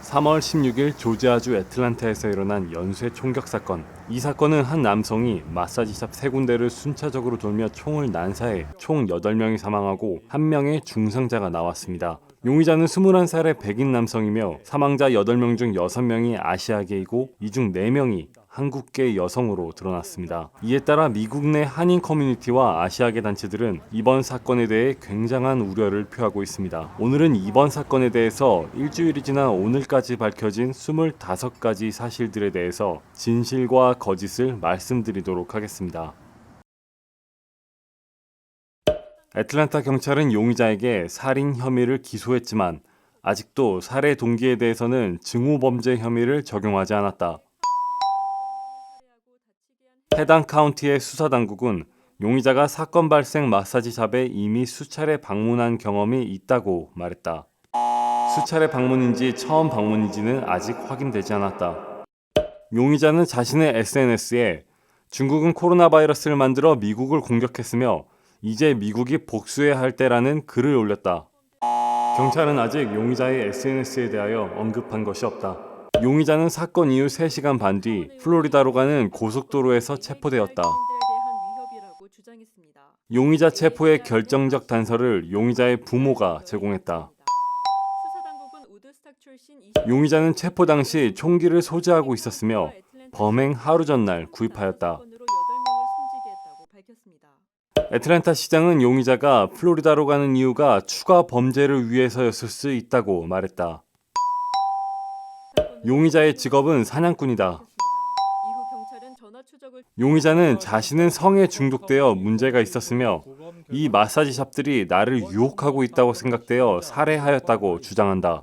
3월 16일 조지아주 애틀랜타에서 일어난 연쇄 총격 사건. 이 사건은 한 남성이 마사지샵 3군데를 순차적으로 돌며 총을 난사해 총 8명이 사망하고 1명의 중상자가 나왔습니다. 용의자는 21살의 백인 남성이며 사망자 8명 중 6명이 아시아계이고 이 중 4명이 한국계 여성으로 드러났습니다. 이에 따라 미국 내 한인 커뮤니티와 아시아계 단체들은 이번 사건에 대해 굉장한 우려를 표하고 있습니다. 오늘은 이번 사건에 대해서 일주일이 지난 오늘까지 밝혀진 25가지 사실들에 대해서 진실과 거짓을 말씀드리도록 하겠습니다. 애틀랜타 경찰은 용의자에게 살인 혐의를 기소했지만 아직도 살해 동기에 대해서는 증오범죄 혐의를 적용하지 않았다. 해당 카운티의 수사당국은 용의자가 사건 발생 마사지샵에 이미 수차례 방문한 경험이 있다고 말했다. 수차례 방문인지 처음 방문인지는 아직 확인되지 않았다. 용의자는 자신의 SNS에 중국은 코로나 바이러스를 만들어 미국을 공격했으며 이제 미국이 복수해야 할 때라는 글을 올렸다. 경찰은 아직 용의자의 SNS에 대하여 언급한 것이 없다. 용의자는 사건 이후 3시간 반 뒤 플로리다로 가는 고속도로에서 체포되었다. 용의자 체포의 결정적 단서를 용의자의 부모가 제공했다. 용의자는 체포 당시 총기를 소지하고 있었으며 범행 하루 전날 구입하였다. 애틀랜타 시장은 용의자가 플로리다로 가는 이유가 추가 범죄를 위해서였을 수 있다고 말했다. 용의자의 직업은 사냥꾼이다. 용의자는 자신은 성에 중독되어 문제가 있었으며 이 마사지샵들이 나를 유혹하고 있다고 생각되어 살해하였다고 주장한다.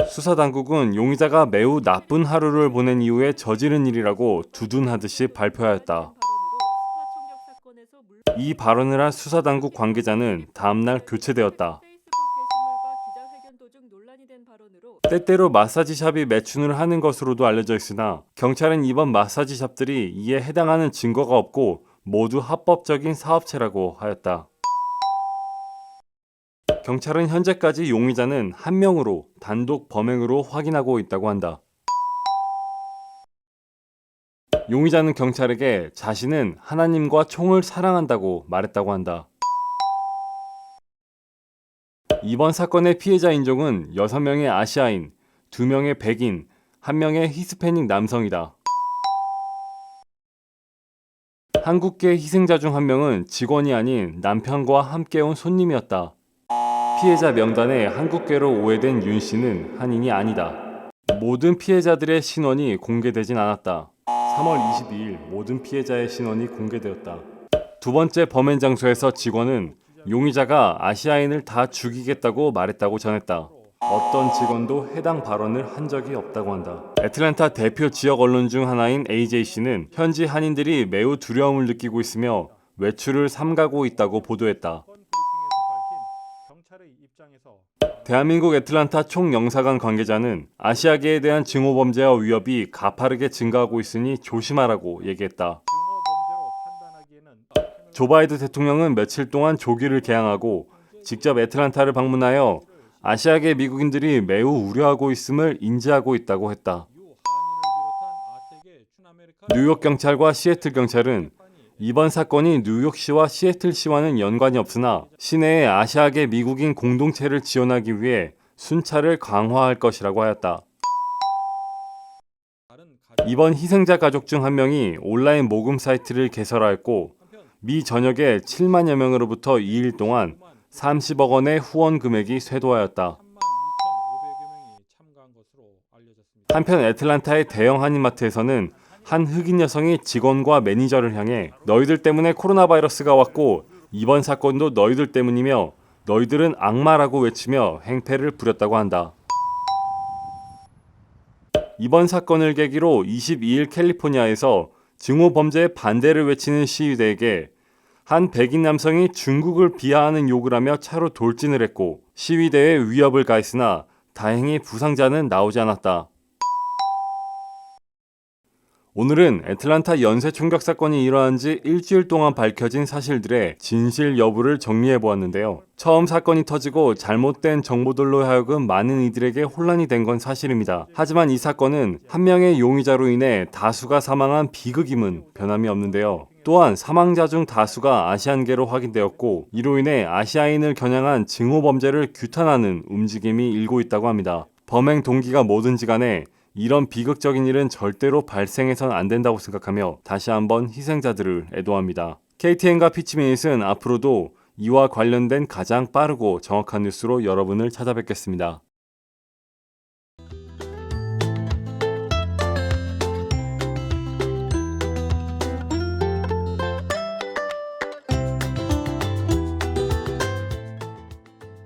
수사당국은 용의자가 매우 나쁜 하루를 보낸 이후에 저지른 일이라고 두둔하듯이 발표하였다. 이 발언을 한 수사당국 관계자는 다음날 교체되었다. 때때로 마사지샵이 매춘을 하는 것으로도 알려져 있으나 경찰은 이번 마사지샵들이 이에 해당하는 증거가 없고 모두 합법적인 사업체라고 하였다. 경찰은 현재까지 용의자는 1명으로 단독 범행으로 확인하고 있다고 한다. 용의자는 경찰에게 자신은 하나님과 총을 사랑한다고 말했다고 한다. 이번 사건의 피해자 인종은 6명의 아시아인, 2명의 백인, 1명의 히스패닉 남성이다. 한국계 희생자 중 1명은 직원이 아닌 남편과 함께 온 손님이었다. 피해자 명단에 한국계로 오해된 윤 씨는 한인이 아니다. 모든 피해자들의 신원이 공개되진 않았다. 3월 22일 모든 피해자의 신원이 공개되었다. 두 번째 범행 장소에서 직원은 용의자가 아시아인을 다 죽이겠다고 말했다고 전했다. 어떤 직원도 해당 발언을 한 적이 없다고 한다. 애틀랜타 대표 지역 언론 중 하나인 AJC는 현지 한인들이 매우 두려움을 느끼고 있으며 외출을 삼가고 있다고 보도했다. 대한민국 애틀랜타 총영사관 관계자는 아시아계에 대한 증오범죄와 위협이 가파르게 증가하고 있으니 조심하라고 얘기했다. 조 바이든 대통령은 며칠 동안 조기를 개항하고 직접 애틀랜타를 방문하여 아시아계 미국인들이 매우 우려하고 있음을 인지하고 있다고 했다. 뉴욕 경찰과 시애틀 경찰은 이번 사건이 뉴욕시와 시애틀시와는 연관이 없으나 시내의 아시아계 미국인 공동체를 지원하기 위해 순찰을 강화할 것이라고 하였다. 이번 희생자 가족 중 1명이 온라인 모금 사이트를 개설하였고 미 전역에 7만여 명으로부터 2일 동안 30억 원의 후원 금액이 쇄도하였다. 한편 애틀랜타의 대형 한인마트에서는 한 흑인 여성이 직원과 매니저를 향해 너희들 때문에 코로나 바이러스가 왔고 이번 사건도 너희들 때문이며 너희들은 악마라고 외치며 행패를 부렸다고 한다. 이번 사건을 계기로 22일 캘리포니아에서 증오범죄에 반대를 외치는 시위대에게 한 백인 남성이 중국을 비하하는 욕을 하며 차로 돌진을 했고 시위대에 위협을 가했으나 다행히 부상자는 나오지 않았다. 오늘은 애틀란타 연쇄 총격 사건이 일어난 지 일주일 동안 밝혀진 사실들의 진실 여부를 정리해 보았는데요. 처음 사건이 터지고 잘못된 정보들로 하여금 많은 이들에게 혼란이 된 건 사실입니다. 하지만 이 사건은 한 명의 용의자로 인해 다수가 사망한 비극임은 변함이 없는데요. 또한 사망자 중 다수가 아시안계로 확인되었고 이로 인해 아시아인을 겨냥한 증오 범죄를 규탄하는 움직임이 일고 있다고 합니다. 범행 동기가 뭐든지 간에 이런 비극적인 일은 절대로 발생해선 안 된다고 생각하며 다시 한번 희생자들을 애도합니다. KTN과 피치미닛은 앞으로도 이와 관련된 가장 빠르고 정확한 뉴스로 여러분을 찾아뵙겠습니다.